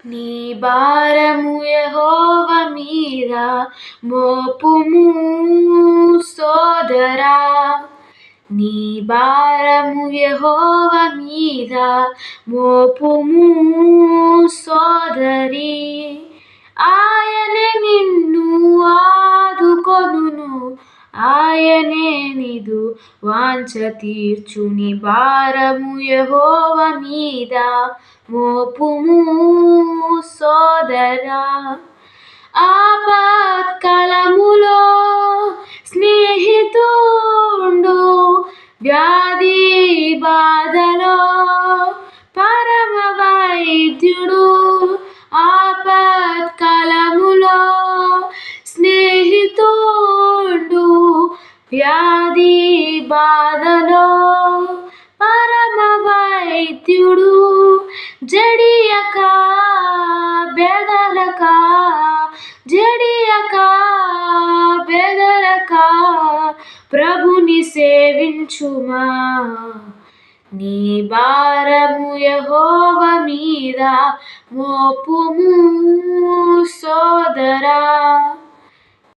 నీ భారము యెహోవా మీద మోపుము సోదరా, నీ భారము యెహోవా మీద మోపుము సోదరి. ఆయనే నిన్ను ఆదుకొనును, ఆయనే నీదు వాంఛ తీర్చు. నీ భారము యెహోవా మీద మోపుము సోదరా. ఆపత్కాలములో స్నేహితుడు, వ్యాధి బాధలో పరమ వైద్యుడు. ఆపత్కాలములో స్నేహితుడు, వ్యాధి బాధలో పరమ వైద్యుడు. జడియక బెదరక, జడియక బెదరక ప్రభుని సేవించుమా. నీ భారము యెహోవా మీద మోపుము సోదరా.